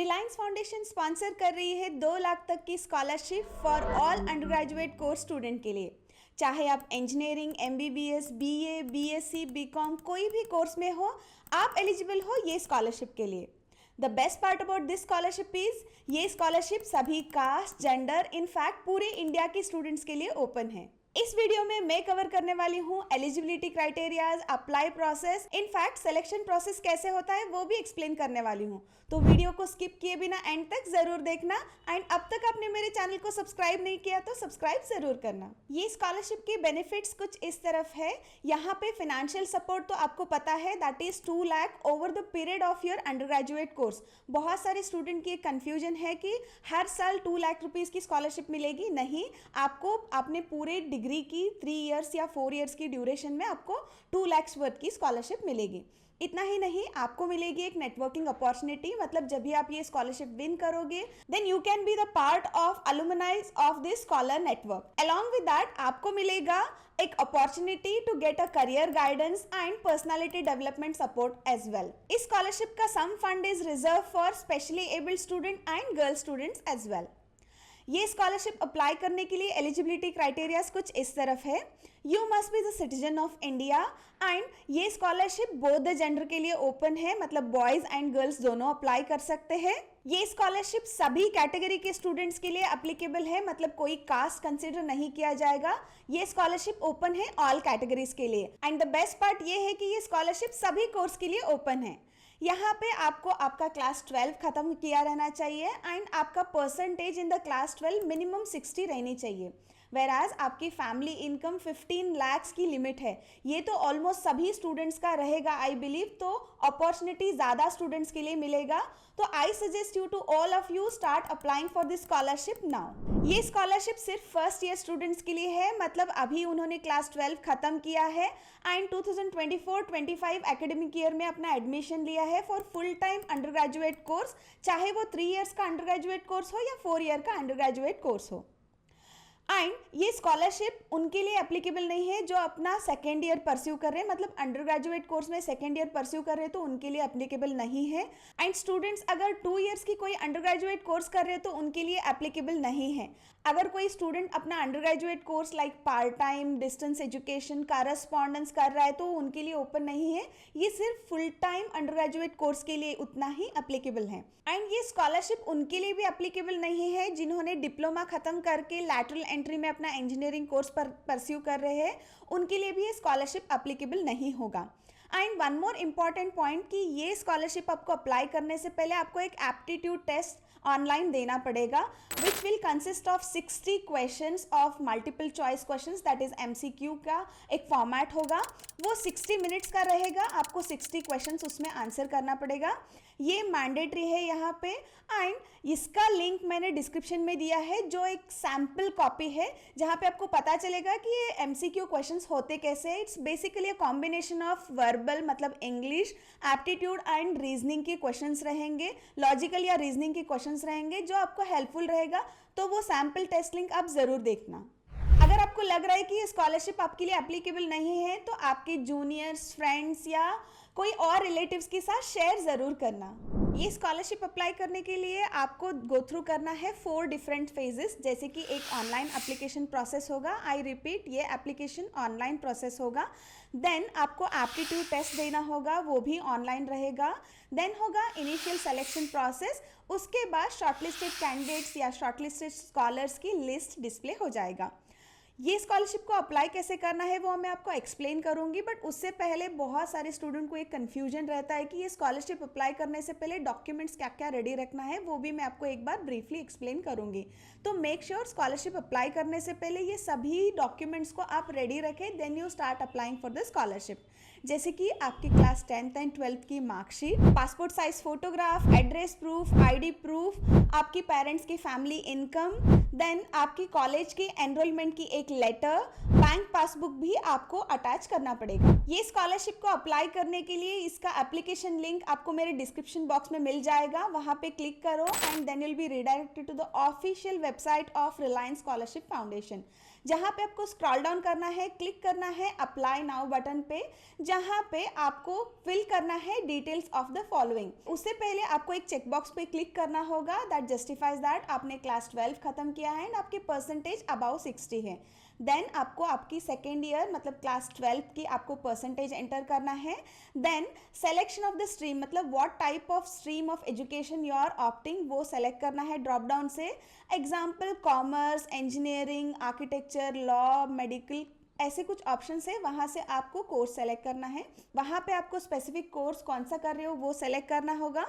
Reliance foundation sponsor कर रही है 2 लाख तक की scholarship for all undergraduate course student के लिए। चाहे आप engineering, MBBS, BA, BSc, BCom कोई भी कोर्स में हो, आप एलिजिबल हो ये स्कॉलरशिप के लिए। The best part about this scholarship is ये स्कॉलरशिप सभी कास्ट, जेंडर, इनफैक्ट पूरे इंडिया के स्टूडेंट्स के लिए ओपन है। इस वीडियो में मैं कवर करने वाली हूँ eligibility criterias, apply process, in fact selection process कैसे होता है वो भी एक्सप्लेन करने वाली हूँ। तो वीडियो को स्किप किए बिना एंड तक जरूर देखना। एंड अब तक आपने मेरे चैनल को सब्सक्राइब नहीं किया तो सब्सक्राइब जरूर करना। ये स्कॉलरशिप के बेनिफिट्स कुछ इस तरफ है। यहाँ पे फाइनेंशियल सपोर्ट तो आपको पता है, that is 2 lakh over the period of your under graduate course. बहुत सारे स्टूडेंट की एक कन्फ्यूजन है कि हर साल 2 लाख रुपीज़ की स्कॉलरशिप मिलेगी। नहीं, आपको आपने पूरे डिग्री की 3 इयर्स या 4 इयर्स की ड्यूरेशन में आपको 2 लाख वर्थ की स्कॉलरशिप मिलेगी। इतना ही नहीं, आपको मिलेगी एक नेटवर्किंग अपॉर्चुनिटी, मतलब जब भी आप ये स्कॉलरशिप विन करोगे then you can be the part of alumni of this scholar network. Along with that आपको मिलेगा एक opportunity to get a career guidance and personality development support as well. इस स्कॉलरशिप का some fund is reserve for specially abled student and girl students as well. ये scholarship apply करने के लिए eligibility criterias कुछ इस तरफ है। You must be the citizen of India and ये स्कॉलरशिप बोथ द जेंडर के लिए ओपन है, मतलब बॉयज एंड गर्ल्स दोनों अप्लाई कर सकते हैं। ये स्कॉलरशिप सभी कैटेगरी के स्टूडेंट्स के लिए एप्लीकेबल है, मतलब कोई कास्ट कंसिडर नहीं किया जाएगा। ये स्कॉलरशिप ओपन है ऑल कैटेगरीज के लिए। एंड द बेस्ट पार्ट ये है कि ये स्कॉलरशिप सभी कोर्स के लिए ओपन है। यहाँ पे आपको आपका क्लास 12 खत्म किया रहना चाहिए एंड आपका percentage in the class 12 minimum 60 रहनी चाहिए। वेराज आपकी फैमिली इनकम 15 लाख्स की लिमिट है। ये तो ऑलमोस्ट सभी स्टूडेंट्स का रहेगा आई बिलीव, तो अपॉर्चुनिटी ज़्यादा स्टूडेंट्स के लिए मिलेगा। तो I suggest you to all of you start applying for this scholarship now. ये स्कॉलरशिप सिर्फ फर्स्ट ईयर स्टूडेंट्स के लिए है, मतलब अभी उन्होंने क्लास 12 खत्म किया है एंड 2024-25 एकेडमिक ईयर में अपना एडमिशन लिया है for full time under graduate course, चाहे वो 3 इयर्स का अंडर ग्रेजुएट कोर्स हो या 4 ईयर का अंडर ग्रेजुएट कोर्स हो। एंड ये स्कॉलरशिप उनके लिए एप्लीकेबल नहीं है जो अपना सेकेंड ईयर परस्यू कर रहे हैं, मतलब अंडर ग्रेजुएट कोर्स में सेकेंड ईयर परस्यू कर रहे हैं तो उनके लिए एप्लीकेबल नहीं है। एंड स्टूडेंट्स अगर 2 इयर्स की कोई अंडर ग्रेजुएट कोर्स कर रहे हैं तो उनके लिए एप्लीकेबल नहीं है। अगर कोई स्टूडेंट अपना under graduate course like part time, distance education, correspondence कर रहा है तो उनके लिए ओपन नहीं है। ये सिर्फ full time under graduate course के लिए उतना ही एप्लीकेबल है। एंड ये स्कॉलरशिप उनके लिए भी एप्लीकेबल नहीं है जिन्होंने डिप्लोमा खत्म करके लैटरल एंट्री में अपना इंजीनियरिंग कोर्स परस्यू कर रहे हैं, उनके लिए भी ये स्कॉलरशिप एप्लीकेबल नहीं होगा। And one more important point कि ये स्कॉलरशिप आपको अप्लाई करने से पहले आपको एक एप्टीट्यूड टेस्ट ऑनलाइन देना पड़ेगा, which will consist of 60 questions of multiple choice questions, that is MCQ का एक फॉर्मेट होगा। वो 60 मिनट्स का रहेगा, आपको 60 क्वेश्चंस उसमें आंसर करना पड़ेगा। ये मैंडेटरी है यहाँ पे। एंड इसका लिंक मैंने डिस्क्रिप्शन में दिया है, जो एक सैम्पल कॉपी है जहाँ पे आपको पता चलेगा कि ये MCQ क्वेश्चंस होते कैसे। It's basically a combination of verbal मतलब इंग्लिश, एप्टीट्यूड एंड रीजनिंग के क्वेश्चंस रहेंगे, लॉजिकल या रीजनिंग के क्वेश्चंस रहेंगे जो आपको हेल्पफुल रहेगा। तो वो सैम्पल टेस्ट लिंक आप ज़रूर देखना। अगर आपको लग रहा है कि ये स्कॉलरशिप आपके लिए एप्लीकेबल नहीं है तो आपके जूनियर्स, फ्रेंड्स या कोई और रिलेटिव्स के साथ शेयर ज़रूर करना। ये स्कॉलरशिप अप्लाई करने के लिए आपको गो थ्रू करना है 4 डिफरेंट फेजेस, जैसे कि एक ऑनलाइन एप्लीकेशन प्रोसेस होगा। आई रिपीट, ये एप्लीकेशन ऑनलाइन प्रोसेस होगा। देन आपको एप्टीट्यूड टेस्ट देना होगा, वो भी ऑनलाइन रहेगा। देन होगा इनिशियल सिलेक्शन प्रोसेस। उसके बाद शॉर्टलिस्टेड कैंडिडेट्स या शॉर्टलिस्टेड स्कॉलर्स की लिस्ट डिस्प्ले हो जाएगा। ये स्कॉलरशिप को अप्लाई कैसे करना है वो मैं आपको एक्सप्लेन करूंगी, बट उससे पहले बहुत सारे स्टूडेंट को एक कन्फ्यूजन रहता है कि ये स्कॉलरशिप अप्लाई करने से पहले डॉक्यूमेंट्स क्या क्या रेडी रखना है, वो भी मैं आपको एक बार ब्रीफली एक्सप्लेन करूंगी। तो मेक श्योर स्कॉलरशिप अप्लाई करने से पहले ये सभी डॉक्यूमेंट्स को आप रेडी रखें, then you start applying for the scholarship. जैसे कि आपकी क्लास 10th एंड 12th की marksheet, passport size photograph, address proof, ID proof, आपकी पेरेंट्स की फैमिली इनकम, देन आपकी कॉलेज की एनरोलमेंट की एक लेटर, बैंक पासबुक भी आपको अटैच करना पड़ेगा। ये स्कॉलरशिप को अप्लाई करने के लिए इसका एप्लीकेशन लिंक आपको मेरे डिस्क्रिप्शन बॉक्स में मिल जाएगा, वहां पे क्लिक करो and then will be redirected to the official website of Reliance scholarship foundation. जहाँ पे आपको स्क्रॉल डाउन करना है, क्लिक करना है अप्लाई नाउ बटन पे, जहाँ पे आपको फिल करना है डिटेल्स ऑफ द फॉलोइंग। उससे पहले आपको एक चेकबॉक्स पे क्लिक करना होगा दैट जस्टिफाइज दैट आपने क्लास 12 खत्म किया है एंड आपकी परसेंटेज अबाउ 60 है। देन आपको आपकी सेकेंड ईयर मतलब क्लास 12 की आपको परसेंटेज एंटर करना है। Then selection of the stream मतलब what type of stream of education you are opting वो सेलेक्ट करना है ड्रॉप डाउन से। Example commerce, engineering, architecture, law, medical, ऐसे कुछ ऑप्शन है, वहाँ से आपको कोर्स सेलेक्ट करना है। वहाँ पे आपको स्पेसिफिक कोर्स कौन सा कर रहे हो वो सेलेक्ट करना होगा।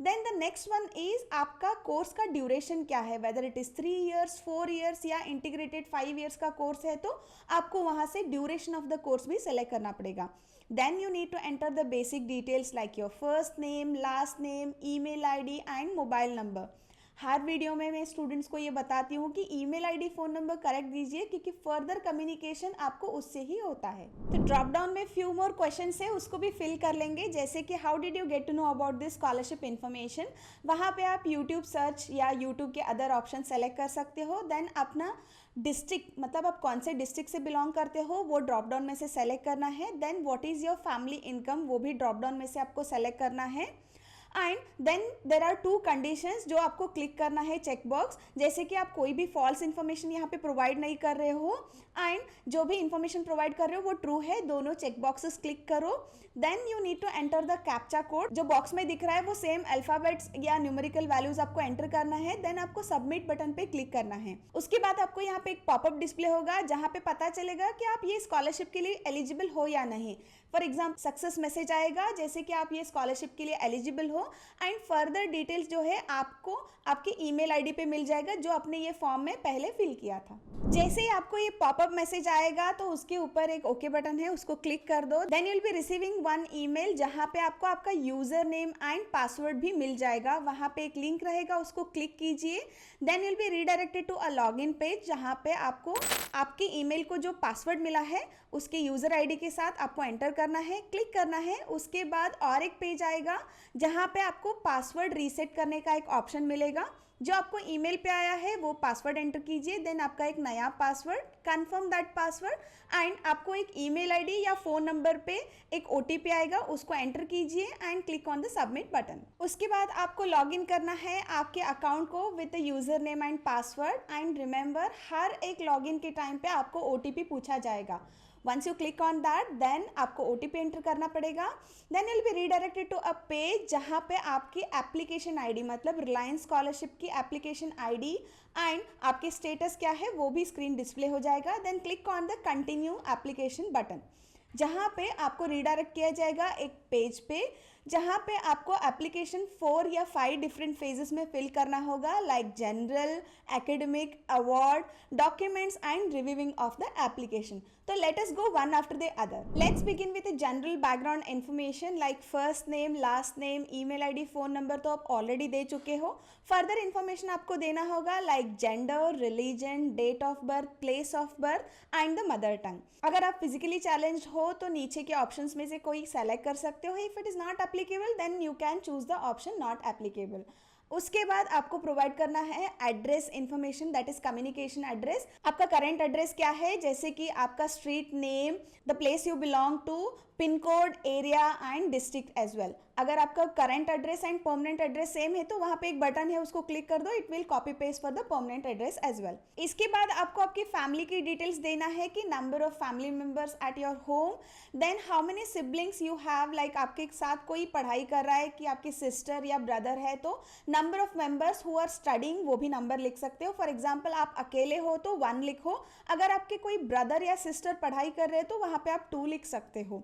Then the next one is आपका कोर्स का ड्यूरेशन क्या है, whether it is 3 years, 4 years या इंटीग्रेटेड 5 ईयर्स का कोर्स है तो आपको वहाँ से ड्यूरेशन ऑफ द कोर्स भी सेलेक्ट करना पड़ेगा। Then you need to enter the basic details like your first name, last name, email ID and mobile number. हर वीडियो में मैं स्टूडेंट्स को ये बताती हूँ कि email ID, phone number correct दीजिए क्योंकि फर्दर कम्युनिकेशन आपको उससे ही होता है। तो ड्रॉप डाउन में फ्यू मोर क्वेश्चंस है, उसको भी फिल कर लेंगे, जैसे कि how did you get to know about this scholarship information. वहाँ पे आप यूट्यूब सर्च या यूट्यूब के अदर ऑप्शन सेलेक्ट कर सकते हो। देन अपना डिस्ट्रिक्ट मतलब आप कौन से डिस्ट्रिक्ट से बिलोंग करते हो वो ड्रॉप डाउन में से सेलेक्ट करना है। Then what is your family income वो भी ड्रॉप डाउन में से आपको सेलेक्ट करना है। And then there are 2 conditions जो आपको क्लिक करना है चेकबॉक्स, जैसे कि आप कोई भी फॉल्स इन्फॉर्मेशन यहाँ पे प्रोवाइड नहीं कर रहे हो एंड जो भी इंफॉर्मेशन प्रोवाइड कर रहे हो वो ट्रू है, दोनों चेकबॉक्सेस क्लिक करो। Then you need to enter the captcha code, जो बॉक्स में दिख रहा है वो सेम अल्फाबेट्स या न्यूमेरिकल वैल्यूज आपको एंटर करना है। देन आपको सबमिट बटन पे क्लिक करना है। उसके बाद आपको यहाँ पे एक पॉपअप डिस्प्ले होगा जहाँ पे पता चलेगा कि आप ये स्कॉलरशिप के लिए एलिजिबल हो या नहीं। फॉर एग्जाम्पल सक्सेस मैसेज आएगा जैसे कि आप ये स्कॉलरशिप के लिए एलिजिबल हो एंड फर्दर डिटेल्स जो है आपको आपके ईमेल आईडी पे मिल जाएगा जो आपने ये फॉर्म में पहले फिल किया था। जैसे ही आपको ये पॉपअप मैसेज आएगा तो उसके ऊपर एक ओके बटन है, उसको क्लिक कर दो। Then you will be receiving 1 email जहाँ पे आपको आपका यूजर नेम एंड पासवर्ड भी मिल जाएगा। वहाँ पे एक लिंक रहेगा, उसको क्लिक कीजिए। Then you will be redirected to a login page जहाँ पे आपको आपके ईमेल को जो पासवर्ड मिला है उसके यूजर आईडी के साथ आपको एंटर करना है, क्लिक करना है। उसके बाद और एक पेज आएगा जहाँ पे आपको पासवर्ड रीसेट करने का एक ऑप्शन मिलेगा। जो आपको ईमेल पे आया है वो पासवर्ड एंटर कीजिए। देन आपका एक नया password, confirm that password and आपको एक ईमेल आईडी या फ़ोन नंबर पे एक ओटीपी आएगा, उसको एंटर कीजिए and click on the submit button. उसके बाद आपको लॉगिन करना है आपके अकाउंट को with the user name and password and remember हर एक लॉगिन के टाइम पे आपको ओटीपी पूछा जाएगा। Once you click on that then आपको ओटीपी एंटर करना पड़ेगा। Then you will be redirected to a page जहाँ पे आपकी एप्लीकेशन आईडी मतलब रिलायंस स्कॉलरशिप की एप्लीकेशन आईडी एंड आपके स्टेटस क्या है वो भी स्क्रीन डिस्प्ले हो जाएगा। Then click on the continue application button जहाँ पे आपको रीडायरेक्ट किया जाएगा एक पेज पे जहाँ पे आपको एप्लीकेशन 4 या 5 डिफरेंट फेजेस में फिल करना होगा like general, academic, award, documents and reviewing of the application. तो let us go one after the other. Let's begin with general background information like first name, last name, email ID, phone number तो आप already दे चुके हो। Further information आपको देना होगा like gender, religion, date of birth, place of birth and the mother tongue. अगर आप physically challenged हो तो नीचे के ऑप्शंस में से कोई सेलेक्ट कर सकते हो। If it is not applicable then you can choose the option not applicable. उसके बाद आपको प्रोवाइड करना है address information that is communication address. आपका करेंट एड्रेस क्या है, जैसे कि आपका street name, the place you belong to, pin code, area and district as well. अगर आपका current address and permanent address same है तो वहाँ पे एक बटन है, उसको क्लिक कर दो, it will copy paste for the permanent address as well. इसके बाद आपको आपकी फैमिली की डिटेल्स देना है कि number of family members at your home, then how many siblings you have, like आपके साथ कोई पढ़ाई कर रहा है कि आपकी सिस्टर या ब्रदर है तो number of members who are studying वो भी नंबर लिख सकते हो। फॉर एग्जाम्पल आप अकेले हो तो 1 लिखो, अगर आपके कोई ब्रदर या सिस्टर पढ़ाई कर रहे हो तो वहाँ पे आप 2 लिख सकते हो।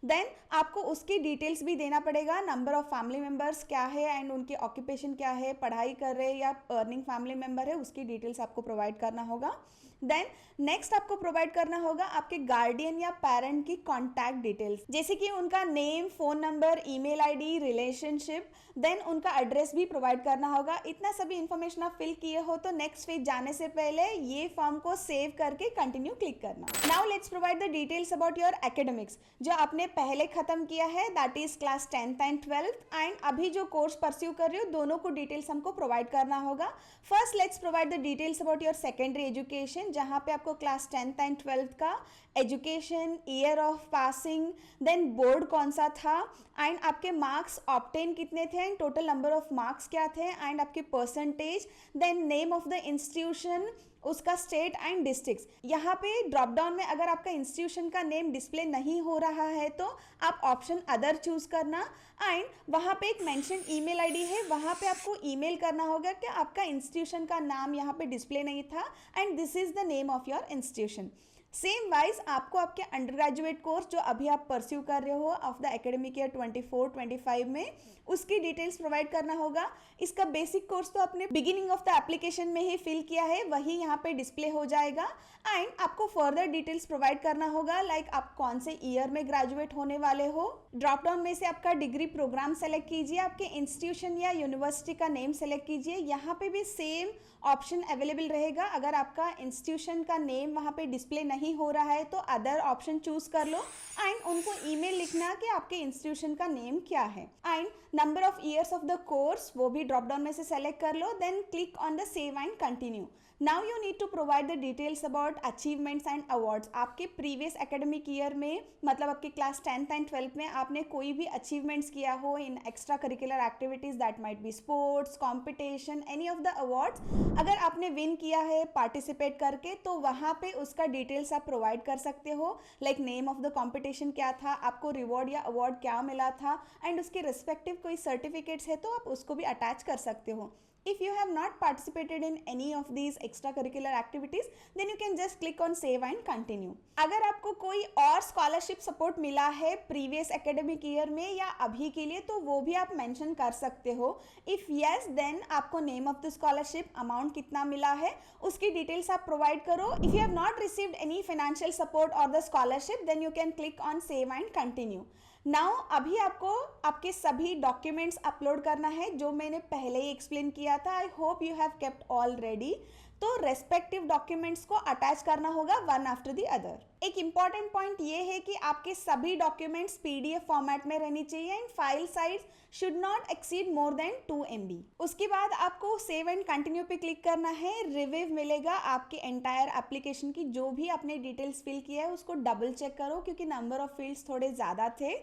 देन आपको उसकी डिटेल्स भी देना पड़ेगा, नंबर ऑफ फैमिली मेंबर्स क्या है एंड उनकी ऑक्यूपेशन क्या है, पढ़ाई कर रहे हैं या अर्निंग फैमिली मेंबर है, उसकी डिटेल्स आपको प्रोवाइड करना होगा। देन नेक्स्ट आपको प्रोवाइड करना होगा आपके गार्डियन या पेरेंट की कॉन्टैक्ट डिटेल्स, जैसे कि उनका name, phone number, email ID, relationship, then उनका एड्रेस भी प्रोवाइड करना होगा। इतना सभी इन्फॉर्मेशन आप फिल किए हो तो नेक्स्ट पेज जाने से पहले ये फॉर्म को सेव करके कंटिन्यू क्लिक करना। Now let's provide the details about your academics. जो आपने पहले ख़त्म किया है, that is class 10th and 12th, and अभी जो कोर्स परस्यू कर रही हो दोनों को डिटेल्स हमको प्रोवाइड करना होगा। First let's provide the details about your secondary education, जहाँ पे आपको क्लास 10th एंड 12th का education, year of passing, then board कौन सा था, एंड आपके मार्क्स ऑब्टेन कितने थे and total number of marks क्या थे, एंड आपके percentage, then name of the institution, उसका स्टेट एंड डिस्ट्रिक्ट्स। यहाँ पे ड्रॉप डाउन में अगर आपका इंस्टीट्यूशन का नेम डिस्प्ले नहीं हो रहा है तो आप ऑप्शन अदर चूज करना, एंड वहाँ पे एक मेंशन ईमेल आईडी है, वहाँ पे आपको ईमेल करना होगा कि आपका इंस्टीट्यूशन का नाम यहाँ पे डिस्प्ले नहीं था and this is the name of your institution. Same wise आपको आपके अंडर ग्रेजुएट कोर्स जो अभी आप परस्यू कर रहे हो ऑफ द एकेडमिक ईयर 24-25 में, उसकी डिटेल्स प्रोवाइड करना होगा। इसका बेसिक कोर्स तो आपने बिगिनिंग ऑफ द एप्लीकेशन में ही फिल किया है, वही यहाँ पे डिस्प्ले हो जाएगा, एंड आपको फर्दर डिटेल्स प्रोवाइड करना होगा लाइक आप कौन से ईयर में ग्रेजुएट होने वाले हो। ड्रॉप डाउन में से आपका डिग्री प्रोग्राम सेलेक्ट कीजिए, आपके इंस्टीट्यूशन या यूनिवर्सिटी का नेम सेलेक्ट कीजिए। यहाँ पे भी सेम ऑप्शन अवेलेबल रहेगा, अगर आपका इंस्टीट्यूशन का नेम वहाँ पे डिस्प्ले नहीं हो रहा है तो अदर ऑप्शन चूज कर लो, एंड उनको ईमेल लिखना कि आपके इंस्टीट्यूशन का नेम क्या है, and number of years of the course वो भी ड्रॉप डाउन में से सेलेक्ट कर लो, then click on the save and continue. Now you need to provide the details about achievements and awards. आपके प्रीवियस एकेडमिक ईयर में, मतलब आपके क्लास 10th एंड 12th में आपने कोई भी अचीवमेंट्स किया हो in extra curricular activities, that might be sports, competition, any of the awards, अगर आपने विन किया है पार्टिसिपेट करके तो वहाँ पे उसका डिटेल्स आप प्रोवाइड कर सकते हो, like name of the competition क्या था, आपको रिवॉर्ड या अवार्ड क्या मिला था, एंड उसके रिस्पेक्टिव कोई सर्टिफिकेट्स है तो आप उसको भी अटैच कर सकते हो। If you have not participated in any of these extracurricular activities, then you can just click on save and continue. अगर आपको कोई और स्कॉलरशिप सपोर्ट मिला है प्रीवियस एकेडमिक ईयर में या अभी के लिए तो वो भी आप मेंशन कर सकते हो। इफ़ yes, then आपको name of the scholarship, amount कितना मिला है, उसकी डिटेल्स आप प्रोवाइड करो। If you have not received any financial support और the scholarship, then you can click on save and continue. Now अभी आपको आपके सभी डॉक्यूमेंट्स अपलोड करना है जो मैंने पहले ही एक्सप्लेन किया था। I hope you have kept all ready. तो रेस्पेक्टिव डॉक्यूमेंट्स को अटैच करना होगा वन आफ्टर द अदर। एक इंपॉर्टेंट पॉइंट ये है कि आपके सभी डॉक्यूमेंट्स पीडीएफ फॉर्मेट में रहनी चाहिए and file size should not exceed more than 2 MB। उसके बाद आपको सेव एंड कंटिन्यू पे क्लिक करना है। रिव्यू मिलेगा आपके एंटायर एप्लीकेशन की, जो भी आपने डिटेल्स फिल किया है उसको डबल चेक करो क्योंकि नंबर ऑफ फील्ड्स थोड़े ज़्यादा थे।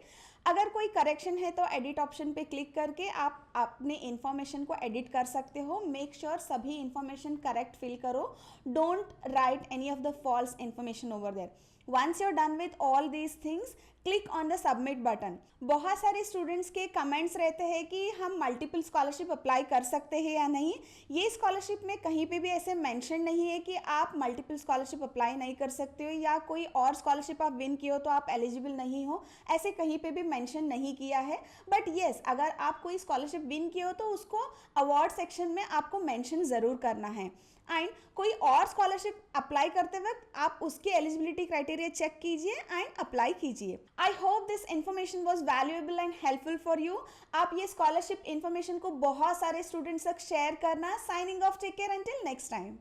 अगर कोई करेक्शन है तो एडिट ऑप्शन पे क्लिक करके आप अपने इंफॉर्मेशन को एडिट कर सकते हो। मेक श्योर सभी इंफॉर्मेशन करेक्ट फिल करो, don't write any of the false information over there. Once you're done with all these things, click on the submit button. बहुत सारे स्टूडेंट्स के कमेंट्स रहते हैं कि हम मल्टीपल स्कॉलरशिप अप्लाई कर सकते हैं या नहीं। ये स्कॉलरशिप में कहीं पे भी ऐसे मेंशन नहीं है कि आप मल्टीपल स्कॉलरशिप अप्लाई नहीं कर सकते हो या कोई और स्कॉलरशिप आप विन किए हो तो आप एलिजिबल नहीं हो, ऐसे कहीं पे भी मेंशन नहीं किया है। बट येस, अगर आप कोई स्कॉलरशिप विन किए हो तो उसको अवार्ड सेक्शन में आपको मेंशन ज़रूर करना है। एंड कोई और स्कॉलरशिप अप्लाई करते वक्त आप उसके एलिजिबिलिटी क्राइटेरिया चेक कीजिए एंड अप्लाई कीजिए। I hope this information was valuable and helpful for you. आप ये स्कॉलरशिप इन्फॉर्मेशन को बहुत सारे स्टूडेंट्स तक शेयर करना। Signing off, take care, until next time.